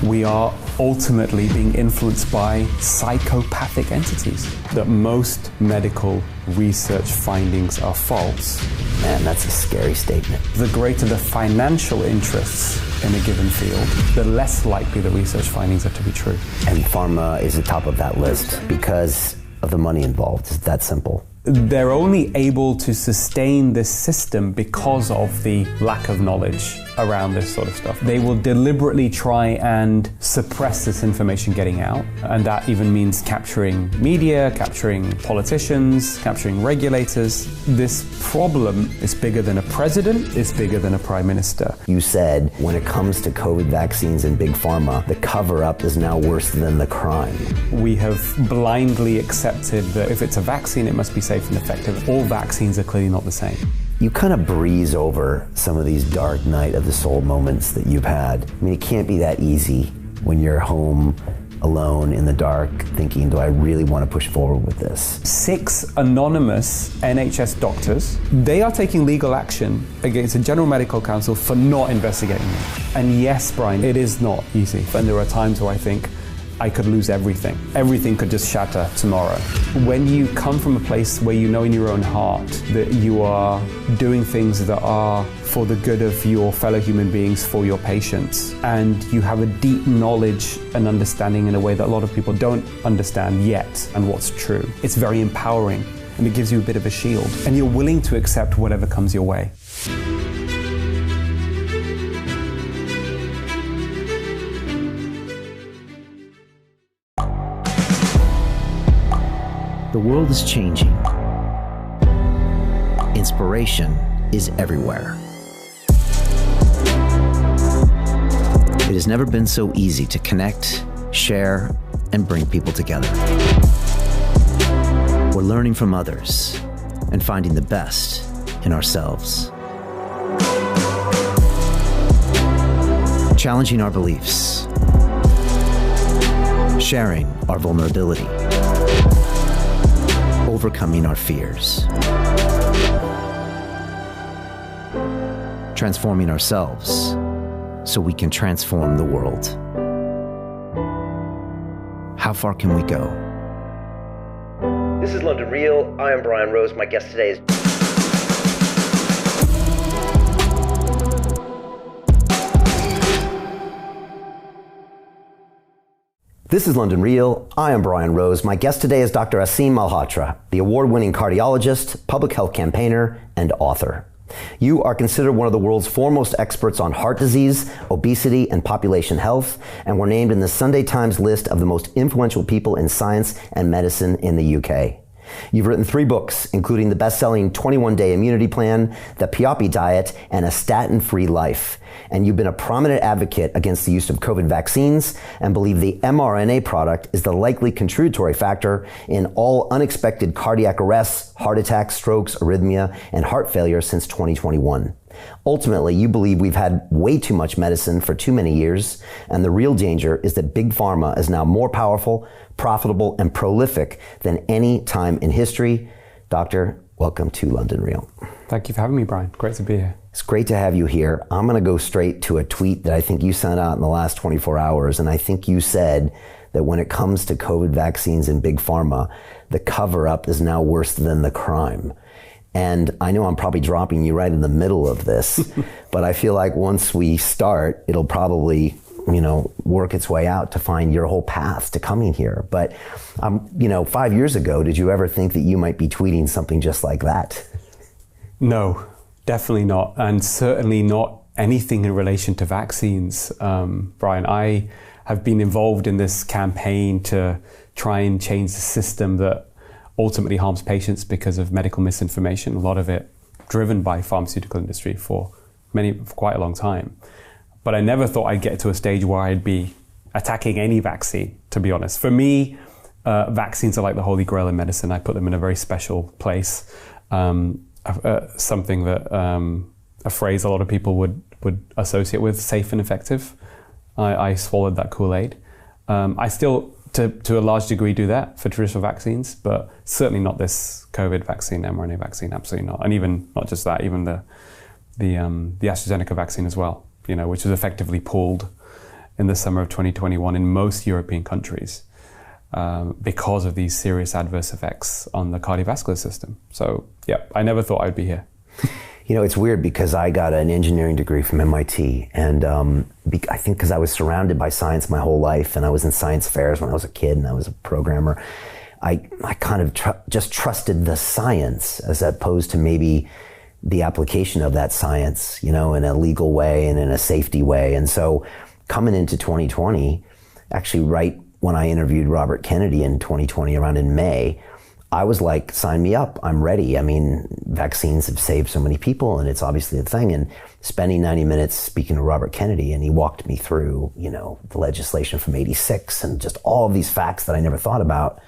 We are ultimately being influenced by psychopathic entities. That most medical research findings are false. Man, that's a scary statement. The greater the financial interests in a given field, the less likely the research findings are to be true. And pharma is at the top of that list because of the money involved. It's that simple. They're only able to sustain this system because of the lack of knowledge around this sort of stuff. They will deliberately try and suppress this information getting out, and that even means capturing media, capturing politicians, capturing regulators. This problem is bigger than a president, it's bigger than a prime minister. You said when it comes to COVID vaccines and big pharma, the cover-up is now worse than the crime. We have blindly accepted that if it's a vaccine, it must be safe and effective. All vaccines are clearly not the same. You kind of breeze over some of these dark night of the soul moments that you've had. I mean, it can't be that easy when you're home alone in the dark thinking, do I really want to push forward with this? 6 anonymous NHS doctors, they are taking legal action against the General Medical Council for not investigating me. And yes, Brian, it is not easy. And there are times where I think, I could lose everything. Everything could just shatter tomorrow. When you come from a place where you know in your own heart that you are doing things that are for the good of your fellow human beings, for your patients, and you have a deep knowledge and understanding in a way that a lot of people don't understand yet and what's true, it's very empowering and it gives you a bit of a shield. And you're willing to accept whatever comes your way. The world is changing. Inspiration is everywhere. It has never been so easy to connect, share, and bring people together. We're learning from others and finding the best in ourselves. Challenging our beliefs. Sharing our vulnerability. Overcoming our fears. Transforming ourselves so we can transform the world. How far can we go? This is London Real. I am Brian Rose. My guest today is... This is London Real. I am Brian Rose. My guest today is Dr. Aseem Malhotra, the award-winning cardiologist, public health campaigner, and author. You are considered one of the world's foremost experts on heart disease, obesity, and population health, and were named in the Sunday Times list of the most influential people in science and medicine in the UK. You've written 3 books, including the best-selling 21-Day Immunity Plan, The Piapi Diet, and A Statin-Free Life. And you've been a prominent advocate against the use of COVID vaccines and believe the mRNA product is the likely contributory factor in all unexpected cardiac arrests, heart attacks, strokes, arrhythmia, and heart failure since 2021. Ultimately, you believe we've had way too much medicine for too many years, and the real danger is that big pharma is now more powerful, profitable, and prolific than any time in history. Doctor, welcome to London Real. Thank you for having me, Brian. Great to be here. It's great to have you here. I'm going to go straight to a tweet that I think you sent out in the last 24 hours, and I think you said that when it comes to COVID vaccines and big pharma, the cover-up is now worse than the crime. And I know I'm probably dropping you right in the middle of this, but I feel like once we start, it'll probably, work its way out to find your whole path to coming here. But, 5 years ago, did you ever think that you might be tweeting something just like that? No, definitely not. And certainly not anything in relation to vaccines. Brian, I have been involved in this campaign to try and change the system that ultimately harms patients because of medical misinformation, a lot of it driven by pharmaceutical industry for quite a long time. But I never thought I'd get to a stage where I'd be attacking any vaccine, to be honest. For me, vaccines are like the holy grail in medicine. I put them in a very special place. Something that, a phrase a lot of people would associate with, safe and effective. I swallowed that Kool-Aid. I still, to a large degree, do that for traditional vaccines, but certainly not this COVID vaccine, mRNA vaccine, absolutely not. And even not just that, even the AstraZeneca vaccine as well, which was effectively pulled in the summer of 2021 in most European countries because of these serious adverse effects on the cardiovascular system. So yeah, I never thought I'd be here. You know, it's weird because I got an engineering degree from MIT, and I think because I was surrounded by science my whole life, and I was in science fairs when I was a kid, and I was a programmer, I kind of just trusted the science as opposed to maybe the application of that science, you know, in a legal way and in a safety way. And so coming into 2020, actually right when I interviewed Robert Kennedy in 2020, around in May, I was like, sign me up, I'm ready. I mean, vaccines have saved so many people and it's obviously a thing. And spending 90 minutes speaking to Robert Kennedy, and he walked me through, you know, the legislation from '86 and just all of these facts that I never thought about.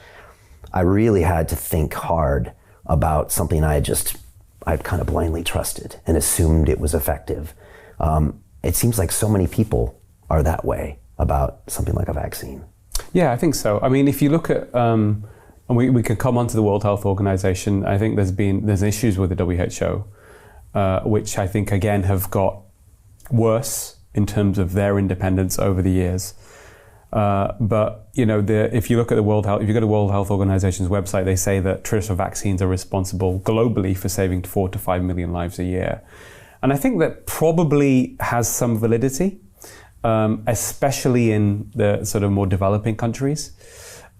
I really had to think hard about something I'd kind of blindly trusted and assumed it was effective. It seems like so many people are that way about something like a vaccine. Yeah, I think so. I mean, if you look at, and we could come on to the World Health Organization, I think there's issues with the WHO, which I think again have got worse in terms of their independence over the years. But you know, if you look at the if you go to the World Health Organization's website, they say that traditional vaccines are responsible globally for saving 4 to 5 million lives a year. And I think that probably has some validity, especially in the sort of more developing countries,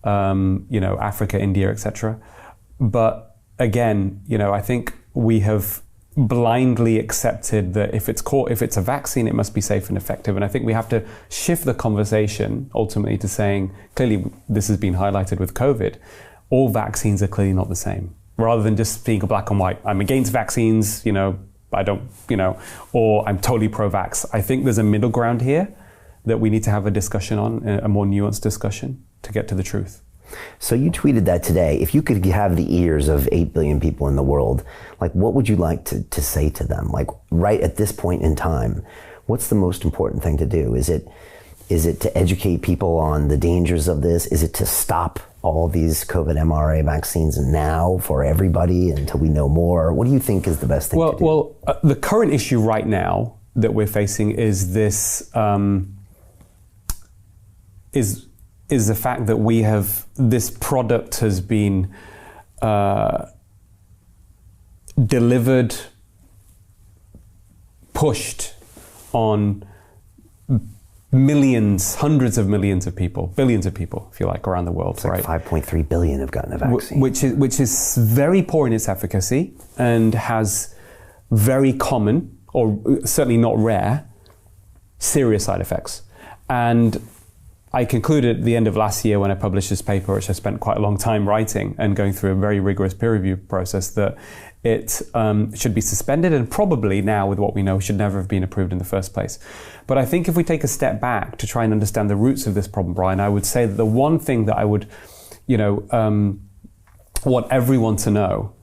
you know, Africa, India, etc. But again, you know, I think we have blindly accepted that if it's a vaccine, it must be safe and effective. And I think we have to shift the conversation ultimately to saying, clearly this has been highlighted with COVID, all vaccines are clearly not the same. Rather than just being a black and white, I'm against vaccines, you know, I don't, you know, or I'm totally pro-vax. I think there's a middle ground here that we need to have a discussion on, a more nuanced discussion to get to the truth. So you tweeted that today. If you could have the ears of 8 billion people in the world, like what would you like to say to them? Like right at this point in time, what's the most important thing to do? Is it to educate people on the dangers of this? Is it to stop all these COVID mRNA vaccines now for everybody until we know more? What do you think is the best thing to do? Well, the current issue right now that we're facing is this, is the fact that this product has been delivered, pushed on millions, hundreds of millions of people, billions of people, if you like, around the world. It's like 5.3 billion have gotten a vaccine. Which is very poor in its efficacy and has very common, or certainly not rare, serious side effects. And I concluded at the end of last year when I published this paper, which I spent quite a long time writing and going through a very rigorous peer review process, that it should be suspended and probably now, with what we know, should never have been approved in the first place. But I think if we take a step back to try and understand the roots of this problem, Brian, I would say that the one thing that I would, you know, want everyone to know,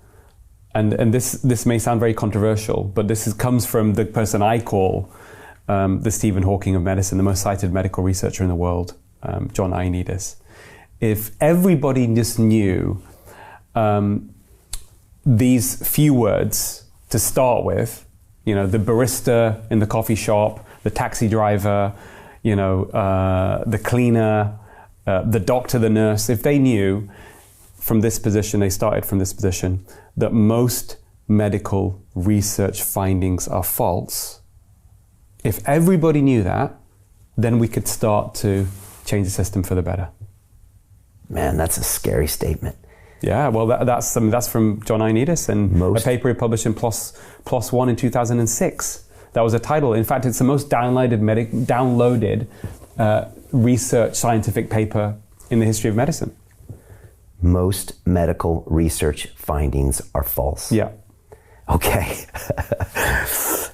and this may sound very controversial, but this comes from the person I call the Stephen Hawking of medicine, the most cited medical researcher in the world, John Ioannidis. If everybody just knew these few words to start with, you know, the barista in the coffee shop, the taxi driver, you know, the cleaner, the doctor, the nurse, if they knew from this position, they started from this position, that most medical research findings are false. If everybody knew that, then we could start to change the system for the better. Man, that's a scary statement. Yeah, well, that's from John Ioannidis and a paper he published in PLOS One in 2006. That was a title. In fact, it's the most downloaded research scientific paper in the history of medicine. Most medical research findings are false. Yeah. Okay.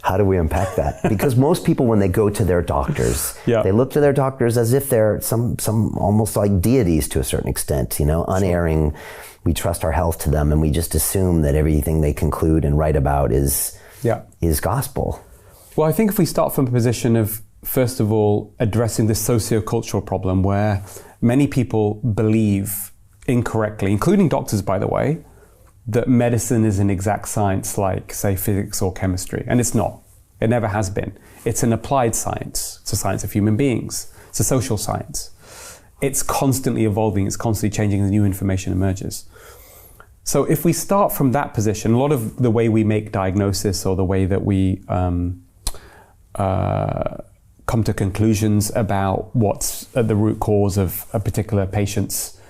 How do we unpack that? Because most people, when they go to their doctors, they look to their doctors as if they're some almost like deities to a certain extent, you know, unerring. We trust our health to them and we just assume that everything they conclude and write about is gospel. Well, I think if we start from a position of, first of all, addressing this socio-cultural problem where many people believe incorrectly, including doctors, by the way, that medicine is an exact science like, say, physics or chemistry. And it's not. It never has been. It's an applied science. It's a science of human beings. It's a social science. It's constantly evolving, it's constantly changing as new information emerges. So if we start from that position, a lot of the way we make diagnosis or the way that we come to conclusions about what's at the root cause of a particular patient's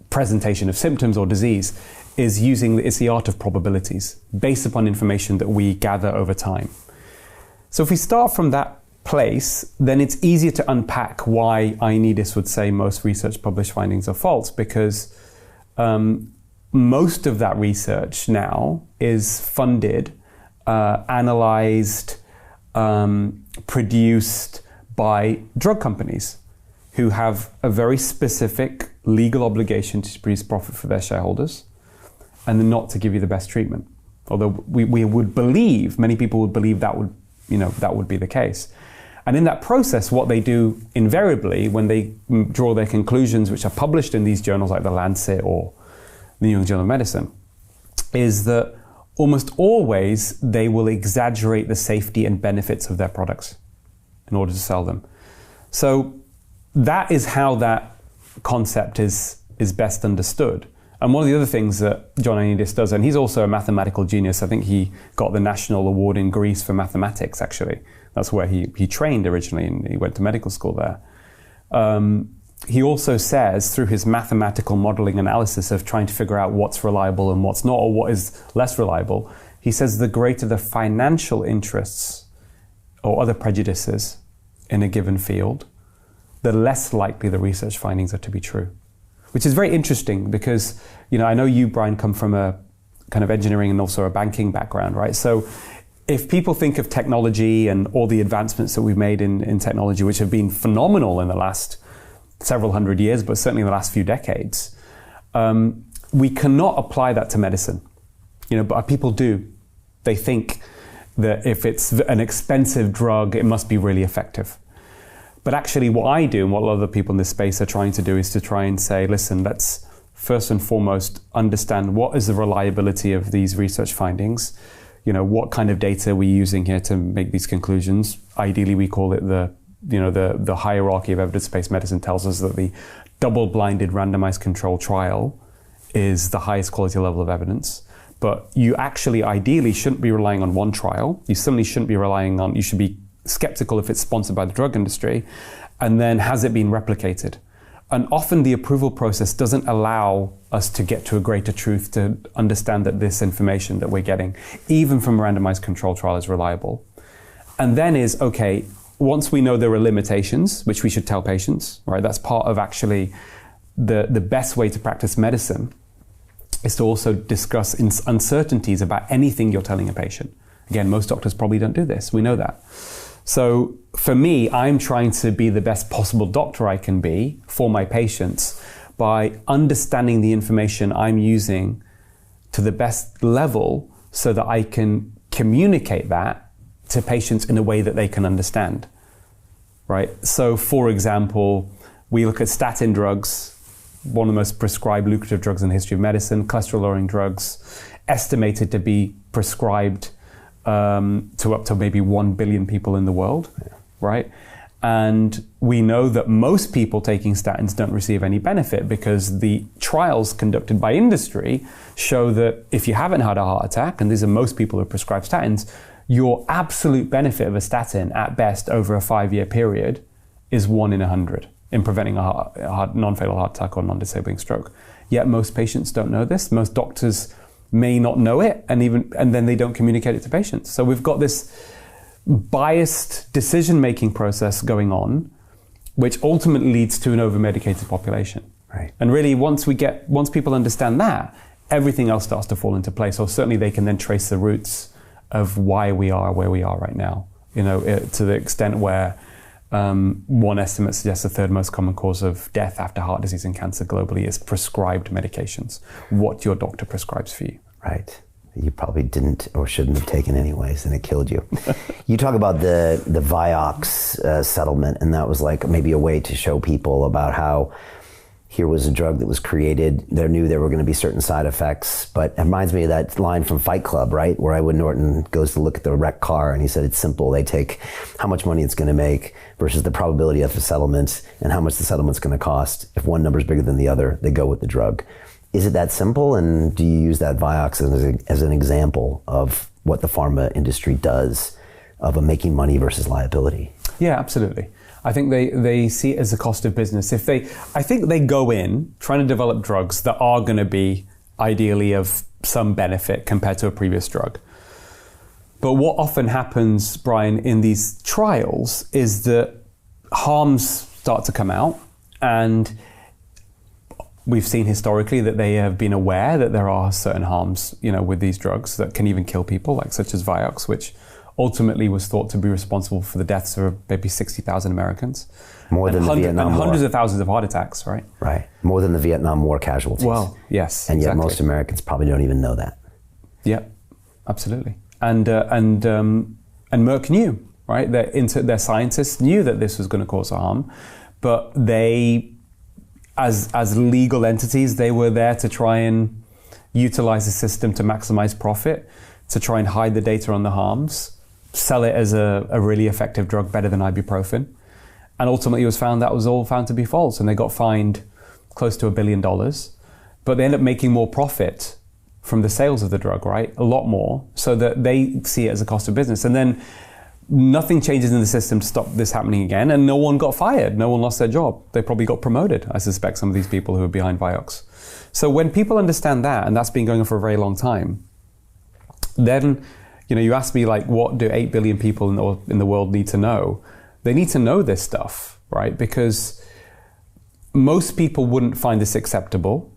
presentation of symptoms or disease is it's the art of probabilities based upon information that we gather over time. So if we start from that place, then it's easier to unpack why Ioannidis would say most research published findings are false, because most of that research now is funded, analyzed, produced by drug companies who have a very specific legal obligation to produce profit for their shareholders and then not to give you the best treatment. Although we would believe, many people would believe that would be the case. And in that process, what they do invariably when they draw their conclusions, which are published in these journals like The Lancet or the New England Journal of Medicine, is that almost always they will exaggerate the safety and benefits of their products in order to sell them. So that is how that concept is best understood. And one of the other things that John Ioannidis does, and he's also a mathematical genius. I think he got the national award in Greece for mathematics, actually. That's where he trained originally, and he went to medical school there. He also says, through his mathematical modeling analysis of trying to figure out what's reliable and what's not, or what is less reliable, he says the greater the financial interests or other prejudices in a given field, the less likely the research findings are to be true. Which is very interesting because, I know you, Brian, come from a kind of engineering and also a banking background, right? So if people think of technology and all the advancements that we've made in technology, which have been phenomenal in the last several hundred years, but certainly in the last few decades, we cannot apply that to medicine. But people do. They think that if it's an expensive drug, it must be really effective. But actually what I do and what a lot of the people in this space are trying to do is to try and say, listen, let's first and foremost understand what is the reliability of these research findings. What kind of data are we using here to make these conclusions? Ideally, we call it the hierarchy of evidence-based medicine tells us that the double-blinded randomized control trial is the highest quality level of evidence. But you actually ideally shouldn't be relying on one trial. You certainly shouldn't be you should be skeptical if it's sponsored by the drug industry, and then has it been replicated? And often the approval process doesn't allow us to get to a greater truth to understand that this information that we're getting, even from a randomized control trial, is reliable. And then okay, once we know there are limitations, which we should tell patients, right? That's part of actually the best way to practice medicine, is to also discuss uncertainties about anything you're telling a patient. Again, most doctors probably don't do this. We know that. So for me, I'm trying to be the best possible doctor I can be for my patients by understanding the information I'm using to the best level so that I can communicate that to patients in a way that they can understand, right? So for example, we look at statin drugs, one of the most prescribed lucrative drugs in the history of medicine, cholesterol-lowering drugs, estimated to be prescribed to up to maybe 1 billion people in the world, right? And we know that most people taking statins don't receive any benefit because the trials conducted by industry show that if you haven't had a heart attack, and these are most people who are prescribed statins, your absolute benefit of a statin at best over a 5-year period is 1 in 100 in preventing a non-fatal heart attack or non-disabling stroke. Yet most patients don't know this. Most doctors may not know it, and then they don't communicate it to patients. So we've got this biased decision-making process going on, which ultimately leads to an over-medicated population. Right. And really, once people understand that, everything else starts to fall into place. Or certainly they can then trace the roots of why we are where we are right now. To the extent where one estimate suggests the third most common cause of death after heart disease and cancer globally is prescribed medications, what your doctor prescribes for you. Right. You probably didn't or shouldn't have taken anyways, and it killed you. You talk about the Vioxx settlement, and that was like maybe a way to show people about how here was a drug that was created. They knew there were going to be certain side effects, but it reminds me of that line from Fight Club, right? Where Edward Norton goes to look at the wrecked car and he said, it's simple. They take how much money it's going to make versus the probability of a settlement and how much the settlement's going to cost. If one number is bigger than the other, they go with the drug. Is it that simple? And do you use that Vioxx as an example of what the pharma industry does of a making money versus liability? Yeah, absolutely. I think they see it as a cost of business. I think they go in trying to develop drugs that are going to be ideally of some benefit compared to a previous drug. But what often happens, Brian, in these trials is that harms start to come out, and we've seen historically that they have been aware that there are certain harms, with these drugs that can even kill people, like such as Vioxx, which ultimately was thought to be responsible for the deaths of maybe 60,000 Americans. More than the Vietnam War. And hundreds of thousands of heart attacks, right? Right. More than the Vietnam War casualties. Well, yes. And yet exactly. most Americans probably don't even know that. Yeah, absolutely. And Merck knew, right? Their scientists knew that this was going to cause harm, but they, as legal entities, they were there to try and utilize the system to maximize profit, to try and hide the data on the harms, sell it as a really effective drug, better than ibuprofen. And ultimately it was found that was all found to be false, and they got fined close to $1 billion. But they end up making more profit from the sales of the drug, right? A lot more, so that they see it as a cost of business. And then nothing changes in the system to stop this happening again, and no one got fired, no one lost their job. They probably got promoted, I suspect, some of these people who are behind Vioxx. So when people understand that, and that's been going on for a very long time, then, you ask me, like, what do 8 billion people in the world need to know? They need to know this stuff, right? Because most people wouldn't find this acceptable.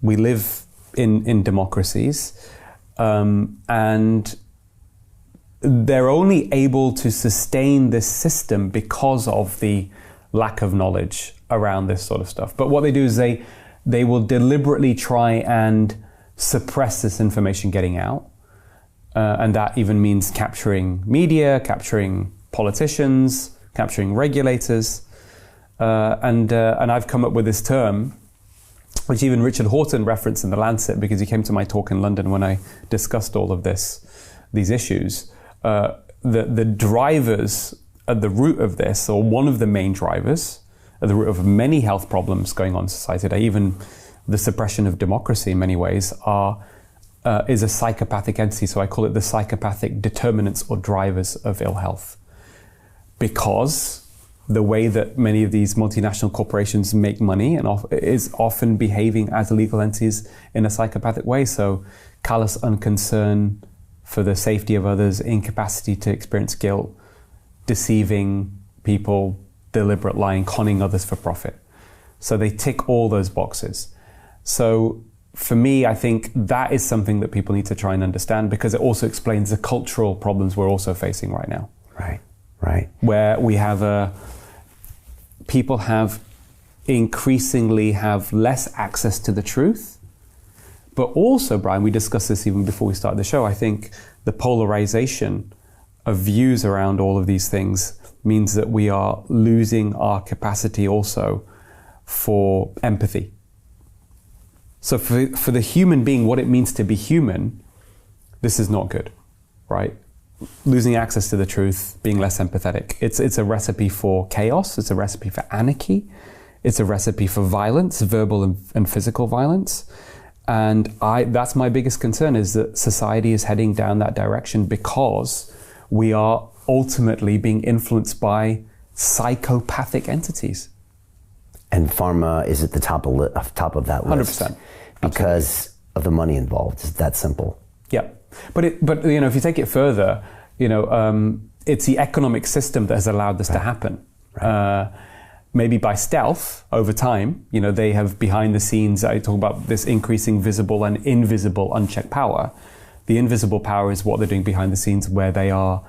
We live in democracies, and they're only able to sustain this system because of the lack of knowledge around this sort of stuff. But what they do is they will deliberately try and suppress this information getting out. And that even means capturing media, capturing politicians, capturing regulators. And I've come up with this term, which even Richard Horton referenced in The Lancet, because he came to my talk in London when I discussed all of these issues. The drivers at the root of this, or one of the main drivers at the root of many health problems going on in society today, even the suppression of democracy in many ways, is a psychopathic entity. So I call it the psychopathic determinants or drivers of ill health. Because the way that many of these multinational corporations make money is often behaving as legal entities in a psychopathic way. So callous unconcern for the safety of others, incapacity to experience guilt, deceiving people, deliberate lying, conning others for profit. So they tick all those boxes. So for me, I think that is something that people need to try and understand, because it also explains the cultural problems we're also facing right now. Right. Where we have people increasingly have less access to the truth. But also, Brian, we discussed this even before we started the show, I think the polarization of views around all of these things means that we are losing our capacity also for empathy. So for the human being, what it means to be human, this is not good, right? Losing access to the truth, being less empathetic. It's a recipe for chaos. It's a recipe for anarchy. It's a recipe for violence, verbal and physical violence. And that's my biggest concern, is that society is heading down that direction because we are ultimately being influenced by psychopathic entities. And pharma is at the top of that list. 100%. Because Absolutely. of the money involved. It's that simple. Yeah. But if you take it further, it's the economic system that has allowed this to happen. Right. Maybe by stealth over time, they have behind the scenes, I talk about this increasing visible and invisible unchecked power. The invisible power is what they're doing behind the scenes, where they are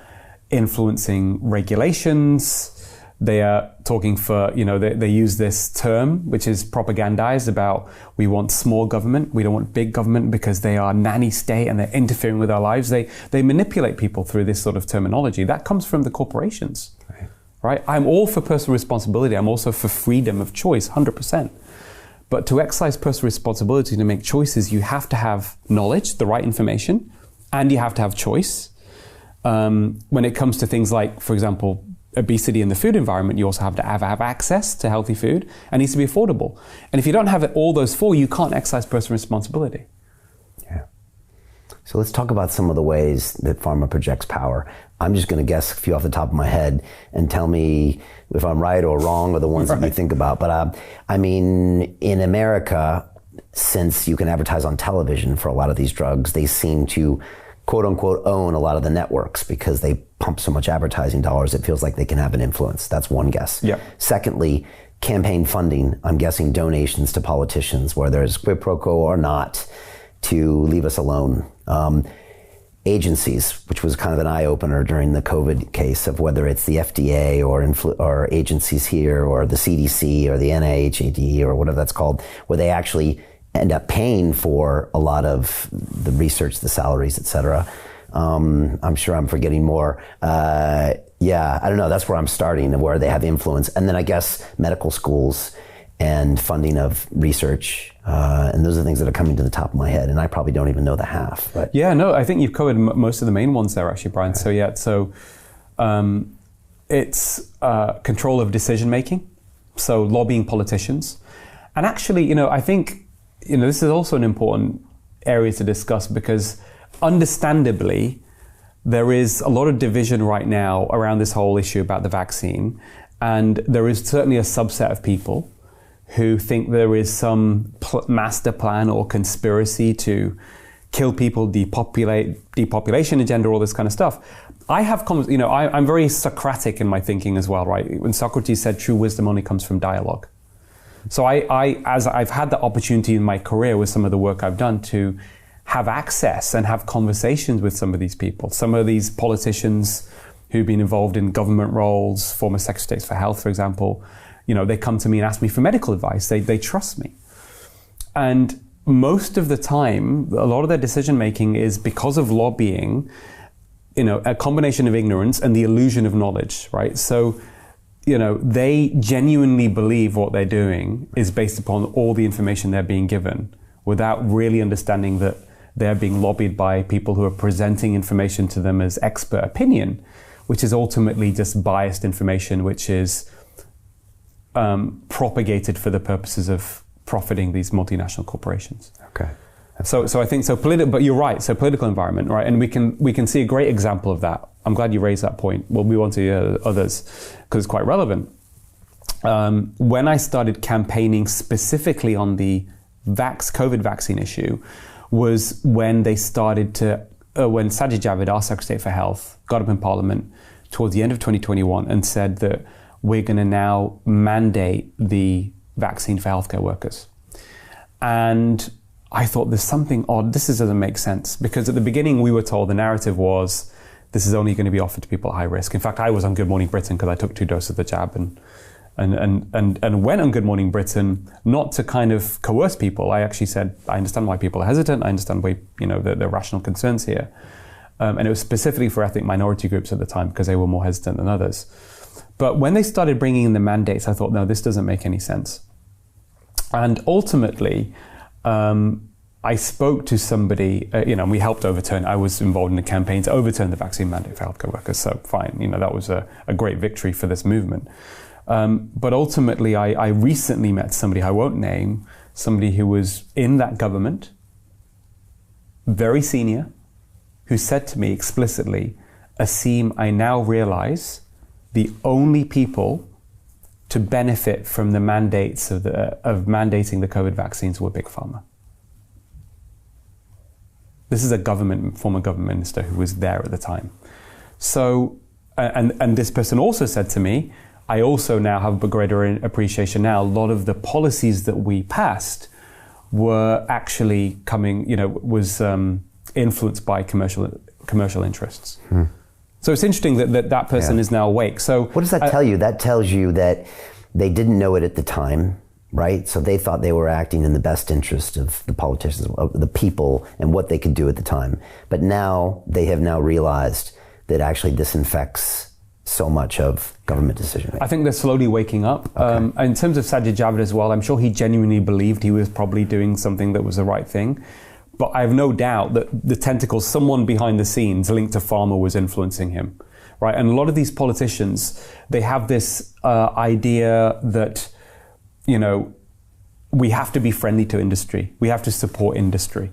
influencing regulations. They are talking for, they use this term, which is propagandized about, we want small government, we don't want big government, because they are nanny state and they're interfering with our lives. They manipulate people through this sort of terminology. That comes from the corporations, right? I'm all for personal responsibility. I'm also for freedom of choice, 100%. But to exercise personal responsibility to make choices, you have to have knowledge, the right information, and you have to have choice. When it comes to things like, for example, obesity in the food environment, you also have to have access to healthy food, and it needs to be affordable. And if you don't have all those four, you can't exercise personal responsibility. Yeah. So let's talk about some of the ways that pharma projects power. I'm just going to guess a few off the top of my head and tell me if I'm right or wrong, or the ones that you think about. But I mean, in America, since you can advertise on television for a lot of these drugs, they seem to quote unquote own a lot of the networks because they pump so much advertising dollars, it feels like they can have an influence. That's one guess. Yeah. Secondly, campaign funding. I'm guessing donations to politicians, whether it's quid pro quo or not, to leave us alone. Agencies, which was kind of an eye-opener during the COVID case of whether it's the FDA or agencies here or the CDC or the NIH or whatever that's called, where they actually end up paying for a lot of the research, the salaries, et cetera. I'm sure I'm forgetting more. Yeah, I don't know. That's where I'm starting, where they have influence. And then I guess medical schools and funding of research. And those are things that are coming to the top of my head. And I probably don't even know the half. But yeah, no, I think you've covered most of the main ones there, actually, Brian. Okay. It's control of decision making. So lobbying politicians. And actually, I think, this is also an important area to discuss because understandably, there is a lot of division right now around this whole issue about the vaccine. And there is certainly a subset of people who think there is some master plan or conspiracy to kill people, depopulation agenda, all this kind of stuff. I have, I'm very Socratic in my thinking as well, right? When Socrates said true wisdom only comes from dialogue. So as I've had the opportunity in my career with some of the work I've done to have access and have conversations with some of these people, some of these politicians who've been involved in government roles, former secretaries for health, for example, they come to me and ask me for medical advice. They trust me. And most of the time, a lot of their decision making is because of lobbying, a combination of ignorance and the illusion of knowledge, right? So, they genuinely believe what they're doing is based upon all the information they're being given without really understanding that they're being lobbied by people who are presenting information to them as expert opinion, which is ultimately just biased information, which is propagated for the purposes of profiting these multinational corporations. Okay. So I think but you're right. So political environment, right? And we can see a great example of that. I'm glad you raised that point. We'll move on to others because it's quite relevant. When I started campaigning specifically on the COVID vaccine issue, was when they started to when Sajid Javid, our Secretary for Health, got up in Parliament towards the end of 2021 and said that we're going to now mandate the vaccine for healthcare workers. And I thought there's something odd. This doesn't make sense because at the beginning we were told the narrative was this is only going to be offered to people at high risk. In fact, I was on Good Morning Britain because I took 2 doses of the jab and went on Good Morning Britain not to kind of coerce people. I actually said I understand why people are hesitant. I understand why the rational concerns here, and it was specifically for ethnic minority groups at the time because they were more hesitant than others. But when they started bringing in the mandates, I thought, no, this doesn't make any sense. And ultimately, I spoke to somebody, we helped overturn, I was involved in a campaign to overturn the vaccine mandate for healthcare workers. So fine, that was a great victory for this movement. But ultimately, I recently met somebody I won't name, somebody who was in that government, very senior, who said to me explicitly, Aseem, I now realize the only people to benefit from the mandates of mandating the COVID vaccines were Big Pharma. This is a former government minister who was there at the time. So, and this person also said to me, I also now have a greater appreciation now. A lot of the policies that we passed were actually was influenced by commercial interests. So it's interesting that person is now awake. So what does that tell you? That tells you that they didn't know it at the time, right? So they thought they were acting in the best interest of the politicians, of the people, and what they could do at the time. But now they have realized that actually this infects so much of government decision making? I think they're slowly waking up. In terms of Sajid Javid as well, I'm sure he genuinely believed he was probably doing something that was the right thing. But I have no doubt that the tentacles, someone behind the scenes linked to Pharma was influencing him, right? And a lot of these politicians, they have this idea that, you know, we have to be friendly to industry. We have to support industry,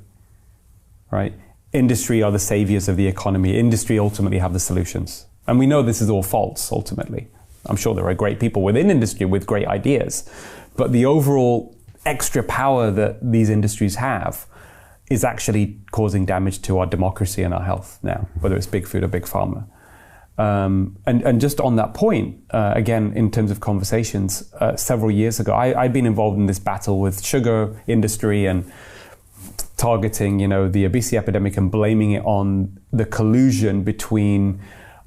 right? Industry are the saviors of the economy. Industry ultimately have the solutions. And we know this is all false, ultimately. I'm sure there are great people within industry with great ideas, but the overall extra power that these industries have is actually causing damage to our democracy and our health now, whether it's big food or big pharma. And just on that point, again, in terms of conversations, several years ago, I'd been involved in this battle with sugar industry and targeting, you know, the obesity epidemic and blaming it on the collusion between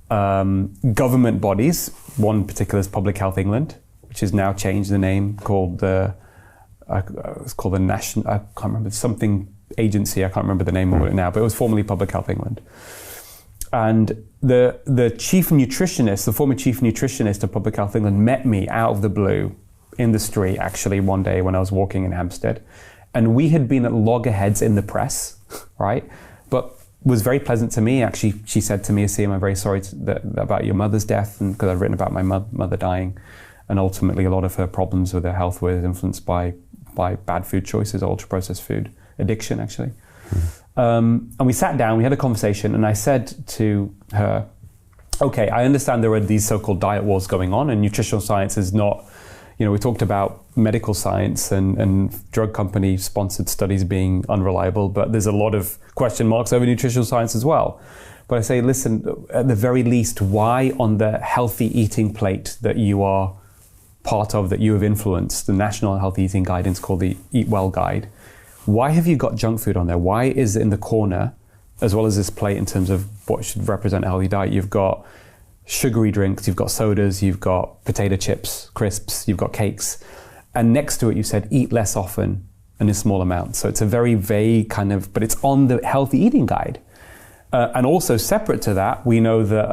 government bodies. One particular is Public Health England, which has now changed the name, called it's called the National, I can't remember, something agency, I can't remember the name of it now, but it was formerly Public Health England. And the chief nutritionist, the former chief nutritionist of Public Health England, met me out of the blue in the street, actually, one day when I was walking in Hampstead. And we had been at loggerheads in the press, right? But was very pleasant to me. Actually, she said to me, Aseem, I'm very sorry about your mother's death, and because I've written about my mother dying. And ultimately, a lot of her problems with her health were influenced by bad food choices, ultra-processed food, addiction, actually. And we sat down, we had a conversation, and I said to her, okay, I understand there are these so-called diet wars going on, and nutritional science is not, you know, we talked about medical science and drug company sponsored studies being unreliable, but there's a lot of question marks over nutritional science as well. But I say, listen, at the very least, why on the healthy eating plate that you are part of, that you have influenced, the National Healthy Eating Guidance called the Eat Well Guide, why have you got junk food on there? Why is it in the corner, as well as this plate in terms of what should represent a healthy diet? You've got sugary drinks, you've got sodas, you've got potato chips, crisps, you've got cakes. And next to it, you said, eat less often and in small amounts. So it's a very vague kind of, but it's on the healthy eating guide. And also separate to that, we know that,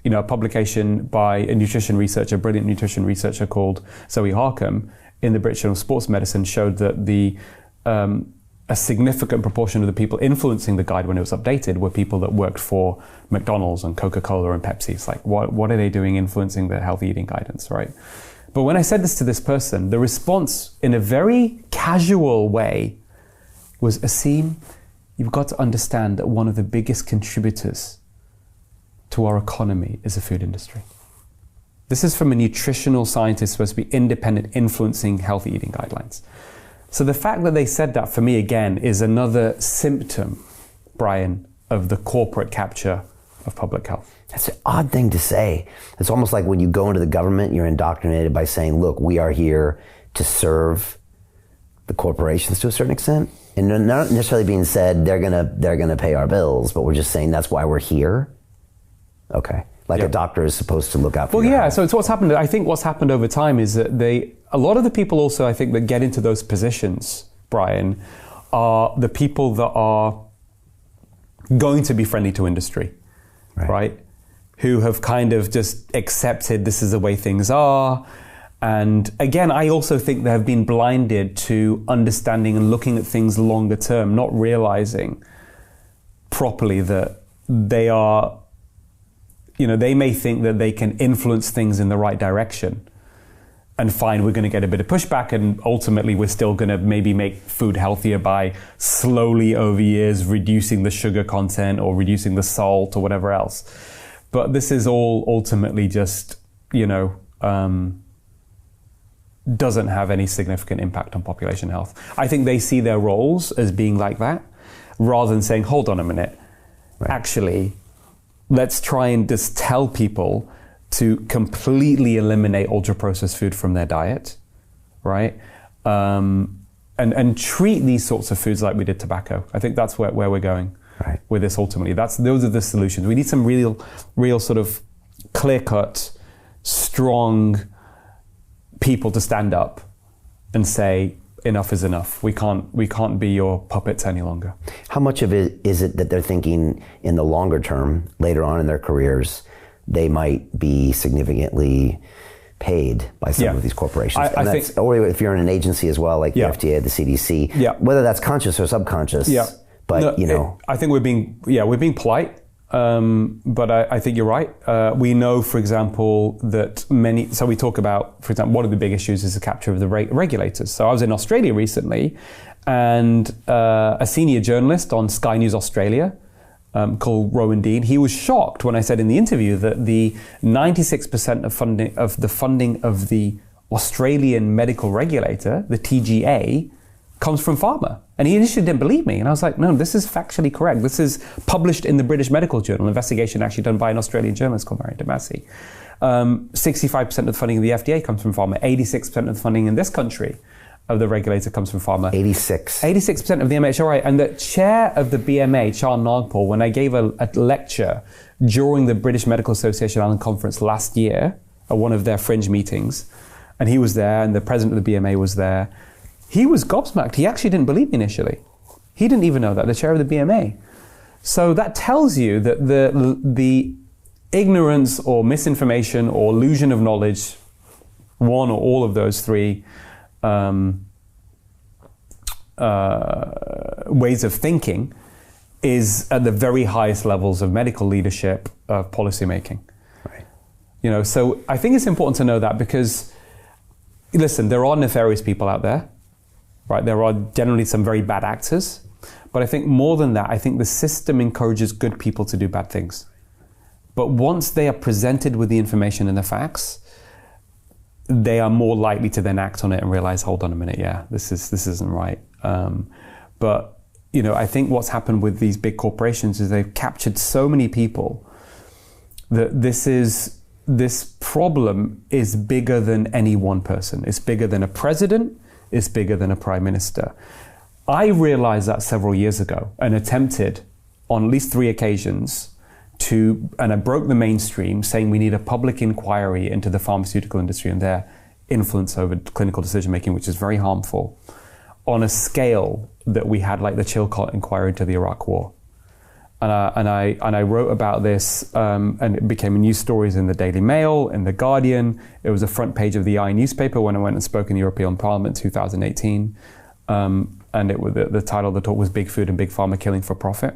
you know, a publication by a nutrition researcher, a brilliant nutrition researcher called Zoe Harcombe in the British Journal of Sports Medicine showed that a significant proportion of the people influencing the guide when it was updated were people that worked for McDonald's and Coca-Cola and Pepsi. It's like, what are they doing influencing the healthy eating guidance, right? But when I said this to this person, the response in a very casual way was, Aseem, you've got to understand that one of the biggest contributors to our economy is the food industry. This is from a nutritional scientist supposed to be independent, influencing healthy eating guidelines. So the fact that they said that, for me, again, is another symptom, Brian, of the corporate capture of public health. That's an odd thing to say. It's almost like when you go into the government, you're indoctrinated by saying, look, we are here to serve the corporations to a certain extent. And not necessarily being said they're gonna pay our bills, but we're just saying that's why we're here. Okay. Like a doctor is supposed to look out for health. So it's what's happened. I think what's happened over time is that a lot of the people also, I think, that get into those positions, Brian, are the people that are going to be friendly to industry, right? Who have kind of just accepted this is the way things are. And again, I also think they have been blinded to understanding and looking at things longer term, not realizing properly that they are, you know, they may think that they can influence things in the right direction. And fine, we're going to get a bit of pushback, and ultimately we're still going to maybe make food healthier by slowly over years reducing the sugar content or reducing the salt or whatever else. But this is all ultimately just, you know, doesn't have any significant impact on population health. I think they see their roles as being like that, rather than saying, hold on a minute, actually, let's try and just tell people to completely eliminate ultra-processed food from their diet, right? And treat these sorts of foods like we did tobacco. I think that's where we're going with this ultimately. Those are the solutions. We need some real sort of clear-cut, strong people to stand up and say, enough is enough. We can't be your puppets any longer. How much of it is it that they're thinking in the longer term, later on in their careers, they might be significantly paid by some of these corporations. Or if you're in an agency as well, like the FDA, the CDC, whether that's conscious or subconscious. But I think we're being polite. But I think you're right. We know, for example, that so we talk about, for example, one of the big issues is the capture of the regulators. So I was in Australia recently, and a senior journalist on Sky News Australia called Rowan Dean, he was shocked when I said in the interview that the 96% of the funding of the Australian medical regulator, the TGA, comes from Pharma. And he initially didn't believe me. And I was like, no, this is factually correct. This is published in the British Medical Journal, an investigation actually done by an Australian journalist called Marion Damasi. 65% of the funding of the FDA comes from Pharma. 86% of the funding in this country of the regulator comes from Pharma. 86% of the MHRA. And the chair of the BMA, Char Nagpal, when I gave a lecture during the British Medical Association Island Conference last year, at one of their fringe meetings, and he was there, and the president of the BMA was there, he was gobsmacked. He actually didn't believe me initially. He didn't even know that, the chair of the BMA. So that tells you that the ignorance or misinformation or illusion of knowledge, one or all of those three ways of thinking, is at the very highest levels of medical leadership, of policy making. Right. So I think it's important to know that, because, listen, there are nefarious people out there. Right, there are generally some very bad actors, but I think more than that, I think the system encourages good people to do bad things. But once they are presented with the information and the facts, they are more likely to then act on it and realize, hold on a minute, this isn't right. But I think what's happened with these big corporations is they've captured so many people that this problem is bigger than any one person. It's bigger than a president. Is bigger than a prime minister. I realized that several years ago and attempted on at least 3 occasions and I broke the mainstream, saying we need a public inquiry into the pharmaceutical industry and their influence over clinical decision making, which is very harmful, on a scale that we had like the Chilcot inquiry into the Iraq War. And I wrote about this, and it became news stories in the Daily Mail, in the Guardian. It was a front page of the newspaper when I went and spoke in the European Parliament in 2018. And the title of the talk was "Big Food and Big Pharma Killing for Profit?" ?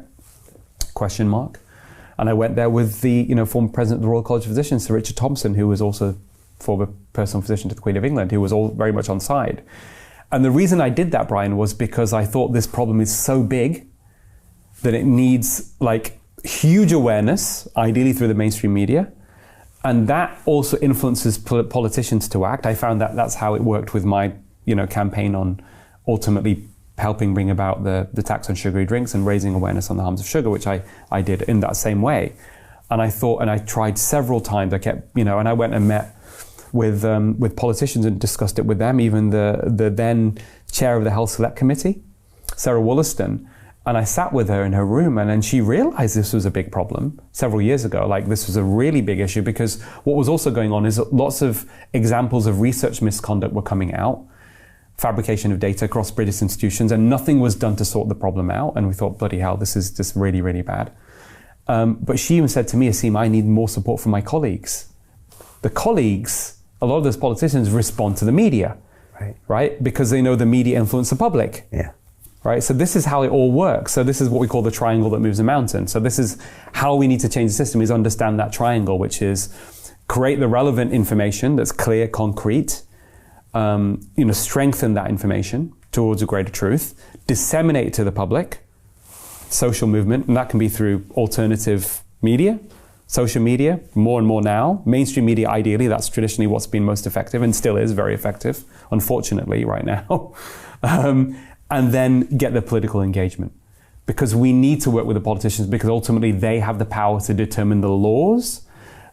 And I went there with the former president of the Royal College of Physicians, Sir Richard Thompson, who was also former personal physician to the Queen of England, who was all very much on side. And the reason I did that, Brian, was because I thought this problem is so big that it needs huge awareness, ideally through the mainstream media. And that also influences politicians to act. I found that that's how it worked with my campaign on ultimately helping bring about the tax on sugary drinks and raising awareness on the harms of sugar, which I did in that same way. And I thought, and I tried several times, I kept, and I went and met with politicians and discussed it with them, even the then chair of the Health Select Committee, Sarah Wollaston. And I sat with her in her room, and then she realized this was a big problem several years ago. This was a really big issue, because what was also going on is lots of examples of research misconduct were coming out, fabrication of data across British institutions, and nothing was done to sort the problem out. And we thought, bloody hell, this is just really, really bad. But she even said to me, Aseem, I need more support from my colleagues. The colleagues, a lot of those politicians respond to the media, right? Because they know the media influence the public. Yeah. Right, so this is how it all works. So this is what we call the triangle that moves a mountain. So this is how we need to change the system, is understand that triangle, which is create the relevant information that's clear, concrete, strengthen that information towards a greater truth, disseminate it to the public, social movement, and that can be through alternative media, social media, more and more now. Mainstream media, ideally, that's traditionally what's been most effective and still is very effective, unfortunately, right now. And then get the political engagement. Because we need to work with the politicians, because ultimately they have the power to determine the laws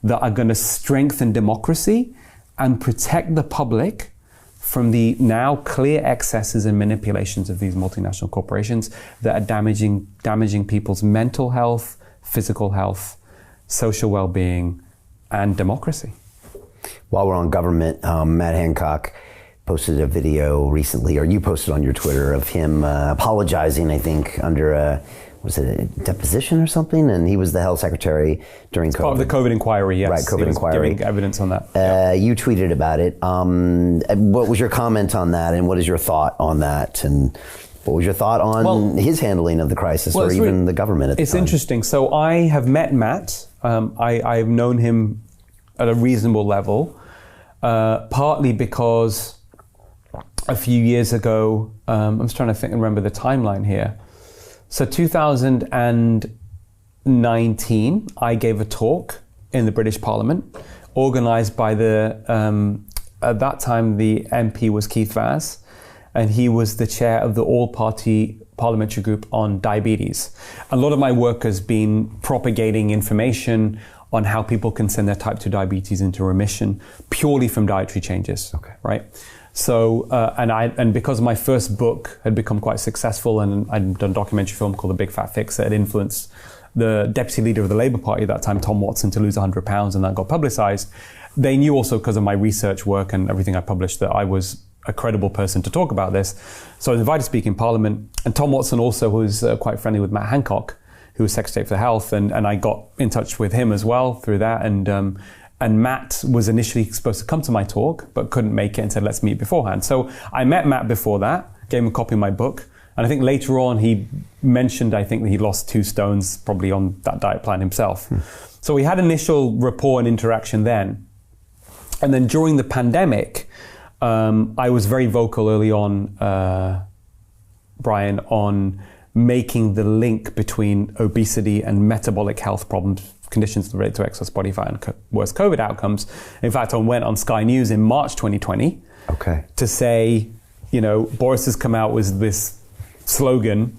that are going to strengthen democracy and protect the public from the now clear excesses and manipulations of these multinational corporations that are damaging people's mental health, physical health, social well-being, and democracy. While we're on government, Matt Hancock posted a video recently, or you posted on your Twitter, of him apologizing, I think, under was it a deposition or something? And he was the health secretary during COVID. Part of the COVID inquiry, yes. Right, COVID inquiry. Giving evidence on that. You tweeted about it. What was your comment on that, and what is your thought on that? And what was your thought on his handling of the crisis, or even the government at the time? It's interesting. So I have met Matt. I've known him at a reasonable level, partly because a few years ago, I'm just trying to remember the timeline here. So 2019, I gave a talk in the British Parliament, organised by at that time the MP was Keith Vaz, and he was the chair of the all-party parliamentary group on diabetes. A lot of my work has been propagating information on how people can send their type 2 diabetes into remission purely from dietary changes, right? So, and because my first book had become quite successful, and I'd done a documentary film called The Big Fat Fix that had influenced the deputy leader of the Labour Party at that time, Tom Watson, to lose 100 pounds, and that got publicised. They knew also, because of my research work and everything I published, that I was a credible person to talk about this. So I was invited to speak in Parliament, and Tom Watson also was quite friendly with Matt Hancock, who was Secretary for Health, and I got in touch with him as well through that, and Matt was initially supposed to come to my talk, but couldn't make it and said, let's meet beforehand. So I met Matt before that, gave him a copy of my book. And I think later on he mentioned, I think, that he lost 2 stones probably on that diet plan himself. So we had initial rapport and interaction then. And then during the pandemic, I was very vocal early on, Brian, on making the link between obesity and metabolic health problems, conditions related to excess body fat and worse COVID outcomes. In fact, I went on Sky News in March 2020 to say, Boris has come out with this slogan,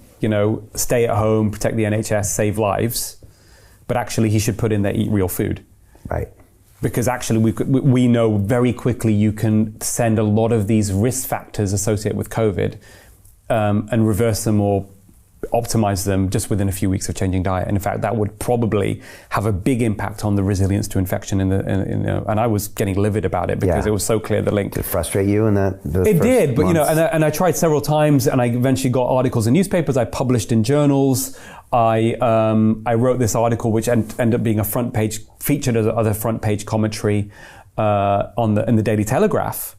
stay at home, protect the NHS, save lives, but actually he should put in there, eat real food. Right. Because actually we know very quickly you can send a lot of these risk factors associated with COVID and reverse them or optimize them just within a few weeks of changing diet. And in fact, that would probably have a big impact on the resilience to infection. And I was getting livid about it because it was so clear the link. Did it frustrate you in that? It did, but and I tried several times, and I eventually got articles in newspapers. I published in journals. I wrote this article, which ended up being a front page, featured as a front page commentary in the Daily Telegraph.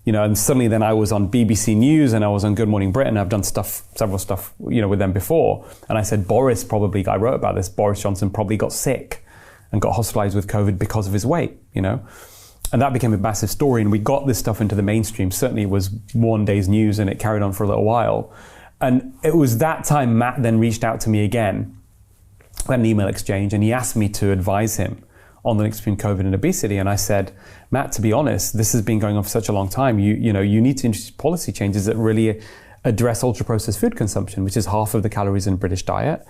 And suddenly then I was on BBC News and I was on Good Morning Britain. I've done several stuff, with them before. And I said, I wrote about this, Boris Johnson probably got sick and got hospitalized with COVID because of his weight, And that became a massive story. And we got this stuff into the mainstream. Certainly it was one day's news and it carried on for a little while. And it was that time Matt then reached out to me again, had an email exchange, and he asked me to advise him on the link between COVID and obesity. And I said, Matt, to be honest, this has been going on for such a long time. You need to introduce policy changes that really address ultra-processed food consumption, which is half of the calories in British diet.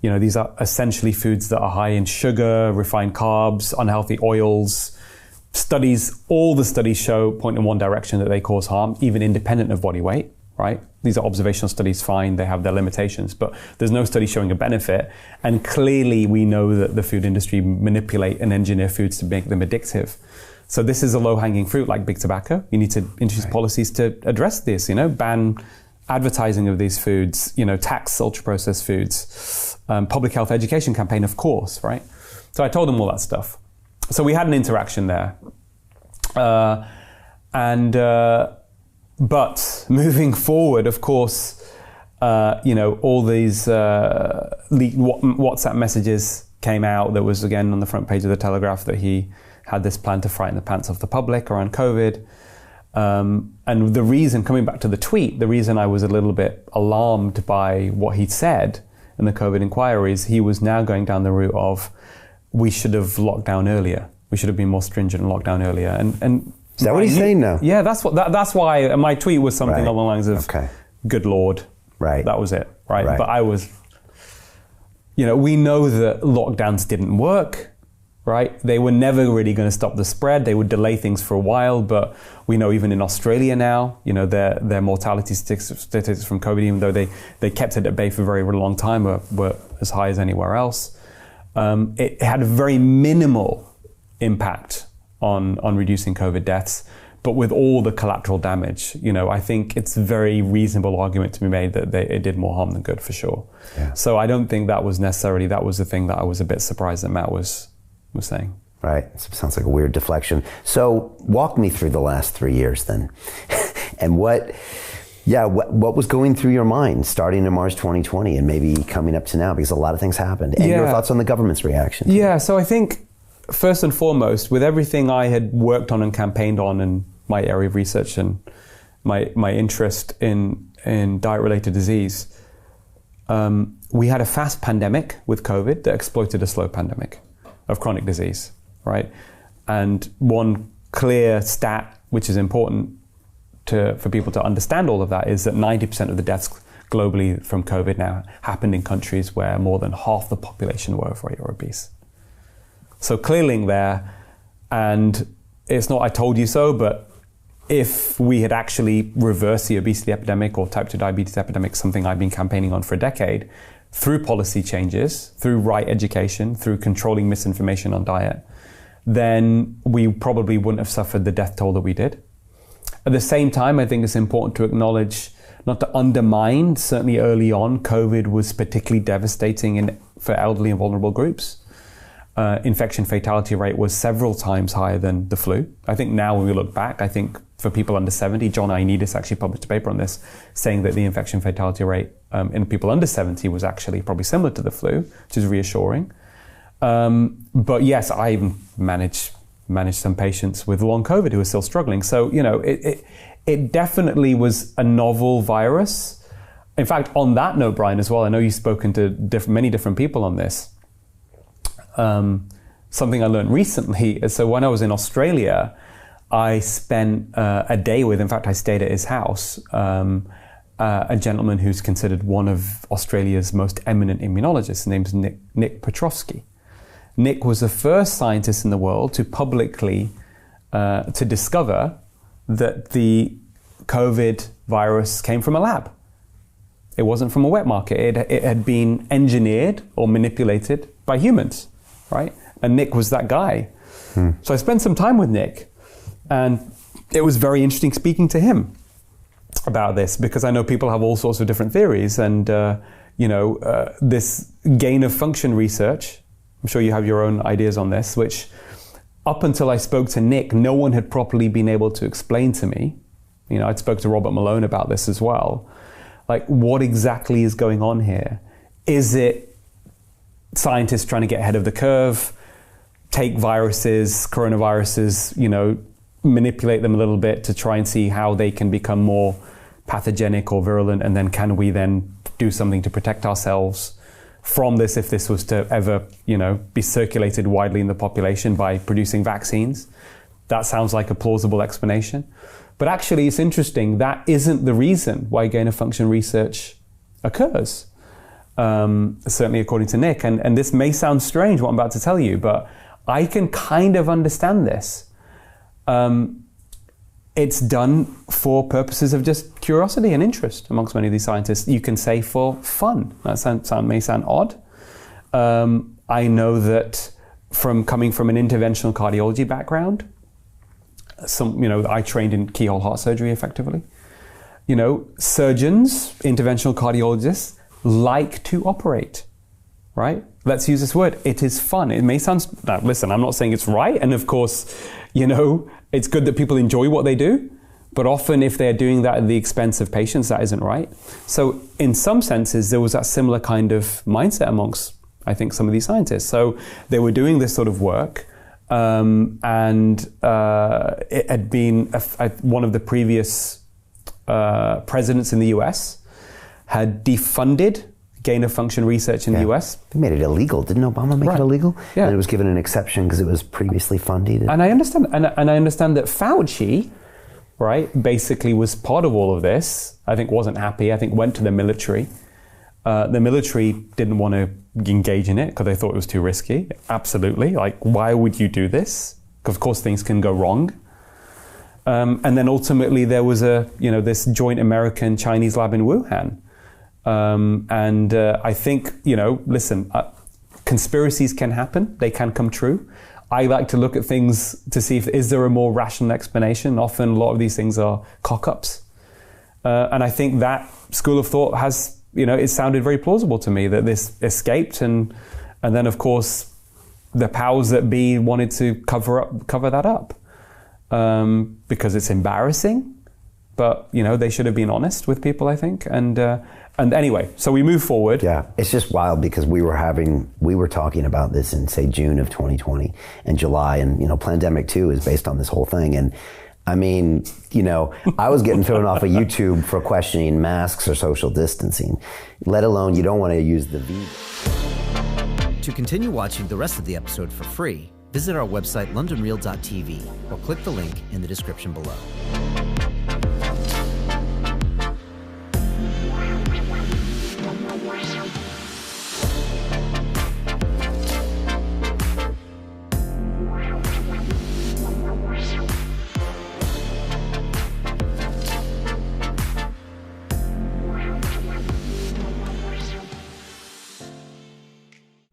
These are essentially foods that are high in sugar, refined carbs, unhealthy oils. All the studies point in one direction, that they cause harm, even independent of body weight, right? These are observational studies, fine, they have their limitations, but there's no study showing a benefit. And clearly we know that the food industry manipulate and engineer foods to make them addictive. So this is a low-hanging fruit like big tobacco. You need to introduce policies to address this, ban advertising of these foods, tax ultra-processed foods, public health education campaign, of course, right? So I told them all that stuff. So we had an interaction there. But moving forward, of course, all these leaked WhatsApp messages came out. There was, again, on the front page of the Telegraph that he had this plan to frighten the pants off the public around COVID. And the reason, coming back to the tweet, the reason I was a little bit alarmed by what he'd said in the COVID inquiries, he was now going down the route of, we should have locked down earlier. We should have been more stringent and locked down earlier. And is that what he's saying now? Yeah, that's why my tweet was something along the lines of, good Lord. Right. That was it, right? But I was, we know that lockdowns didn't work, right? They were never really going to stop the spread. They would delay things for a while, but we know even in Australia now, their mortality statistics from COVID, even though they kept it at bay for a very, very long time, were as high as anywhere else. It had a very minimal impact on reducing COVID deaths, but with all the collateral damage, I think it's a very reasonable argument to be made that it did more harm than good, for sure. Yeah. So I don't think that was the thing that I was a bit surprised that Matt was saying. Right. Sounds like a weird deflection. So walk me through the last 3 years then. And what was going through your mind starting in March 2020 and maybe coming up to now, because a lot of things happened, and your thoughts on the government's reaction? Yeah. So I think first and foremost, with everything I had worked on and campaigned on in my area of research and my interest in diet-related disease, we had a fast pandemic with COVID that exploited a slow pandemic of chronic disease, right? And one clear stat, which is important for people to understand all of that, is that 90% of the deaths globally from COVID now happened in countries where more than half the population were overweight or obese. So clear link there, and it's not I told you so, but if we had actually reversed the obesity epidemic or type 2 diabetes epidemic, something I've been campaigning on for a decade, through policy changes, through right education, through controlling misinformation on diet, then we probably wouldn't have suffered the death toll that we did. At the same time, I think it's important to acknowledge, not to undermine, certainly early on, COVID was particularly devastating for elderly and vulnerable groups. Infection fatality rate was several times higher than the flu. I think now when we look back, I think for people under 70, John Ioannidis actually published a paper on this, saying that the infection fatality rate in people under 70 was actually probably similar to the flu, which is reassuring. But yes, I even managed some patients with long COVID who are still struggling. So, it definitely was a novel virus. In fact, on that note, Brian, as well, I know you've spoken to many different people on this. Something I learned recently is, so when I was in Australia, I spent a day with, in fact, I stayed at his house, a gentleman who's considered one of Australia's most eminent immunologists. His name's Nick Petrovsky. Nick was the first scientist in the world to publicly to discover that the COVID virus came from a lab. It wasn't from a wet market. It had been engineered or manipulated by humans, right? And Nick was that guy. So I spent some time with Nick, and it was very interesting speaking to him about this, because I know people have all sorts of different theories, and this gain of function research, I'm sure you have your own ideas on this, which up until I spoke to Nick, no one had properly been able to explain to me. I'd spoke to Robert Malone about this as well. Like, what exactly is going on here? Is it scientists trying to get ahead of the curve, take viruses, coronaviruses, manipulate them a little bit to try and see how they can become more pathogenic or virulent, and then can we then do something to protect ourselves from this if this was to ever, be circulated widely in the population by producing vaccines? That sounds like a plausible explanation. But actually, it's interesting, that isn't the reason why gain-of-function research occurs, certainly according to Nick. And this may sound strange, what I'm about to tell you, but I can kind of understand this. It's done for purposes of just curiosity and interest amongst many of these scientists. You can say for fun. That may sound odd. I know that coming from an interventional cardiology background, I trained in keyhole heart surgery effectively. Surgeons, interventional cardiologists like to operate, right? Let's use this word. It is fun. It may sound, now listen, I'm not saying it's right. And of course, it's good that people enjoy what they do, but often if they're doing that at the expense of patients, that isn't right. So in some senses, there was that similar kind of mindset amongst, I think, some of these scientists. So they were doing this sort of work, and it had been one of the previous presidents in the US had defunded gain-of-function research in the US. They made it illegal. Didn't Obama make it illegal? Yeah. And it was given an exception because it was previously funded. And I understand, and I understand that Fauci, right, basically was part of all of this. I think wasn't happy. I think went to the military. The military didn't want to engage in it because they thought it was too risky. Absolutely. Like, why would you do this? Because of course things can go wrong. And then ultimately there was this joint American-Chinese lab in Wuhan. I think, listen, conspiracies can happen. They can come true. I like to look at things to see if is there a more rational explanation. Often a lot of these things are cock-ups. And I think that school of thought has, it sounded very plausible to me that this escaped, and then of course the powers that be wanted to cover that up because it's embarrassing. But they should have been honest with people, I think. And anyway, so we move forward. Yeah, it's just wild because we were talking about this in, say, June of 2020 and July, and Pandemic 2 is based on this whole thing. And I mean, I was getting thrown off of YouTube for questioning masks or social distancing, let alone you don't want to use the V. To continue watching the rest of the episode for free, visit our website londonreal.tv or click the link in the description below.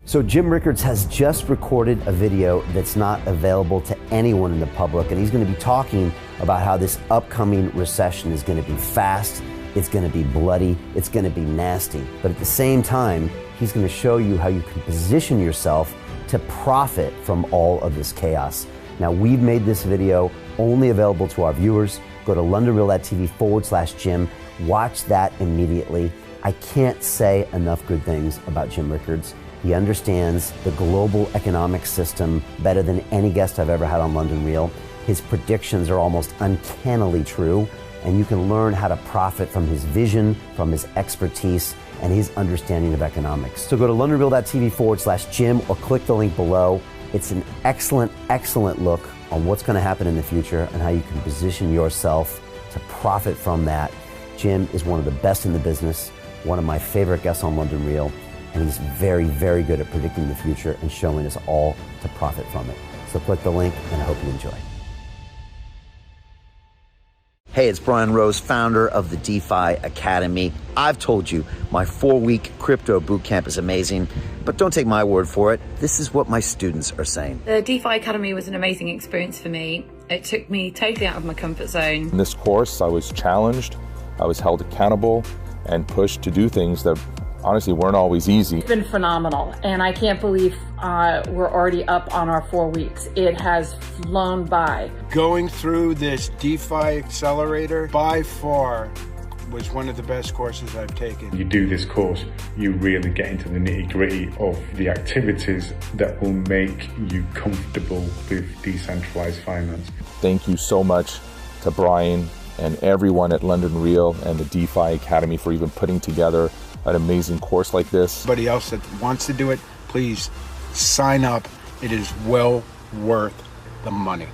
So Jim Rickards has just recorded a video that's not available to anyone in the public, and he's going to be talking about how this upcoming recession is going to be fast, it's going to be bloody, it's going to be nasty. But at the same time, he's going to show you how you can position yourself to profit from all of this chaos. Now, we've made this video only available to our viewers. Go to londonreal.tv/Jim. Watch that immediately. I can't say enough good things about Jim Rickards. He understands the global economic system better than any guest I've ever had on London Real. His predictions are almost uncannily true, and you can learn how to profit from his vision, from his expertise, and his understanding of economics. So go to londonreal.tv/Jim or click the link below. It's an excellent, excellent look on what's going to happen in the future and how you can position yourself to profit from that. Jim is one of the best in the business, one of my favorite guests on London Real, and he's very, very good at predicting the future and showing us all to profit from it. So click the link, and I hope you enjoy. Hey, it's Brian Rose, founder of the DeFi Academy. I've told you my 4-week crypto bootcamp is amazing, but don't take my word for it. This is what my students are saying. The DeFi Academy was an amazing experience for me. It took me totally out of my comfort zone. In this course, I was challenged, I was held accountable, and pushed to do things that honestly weren't always easy. It's been phenomenal, and I can't believe we're already up on our 4 weeks. It has flown by. Going through this DeFi accelerator by far was one of the best courses I've taken. You do this course, you really get into the nitty-gritty of the activities that will make you comfortable with decentralized finance. Thank you so much to Brian and everyone at London Real and the DeFi Academy for even putting together an amazing course like this. Anybody else that wants to do it, please sign up. It is well worth the money.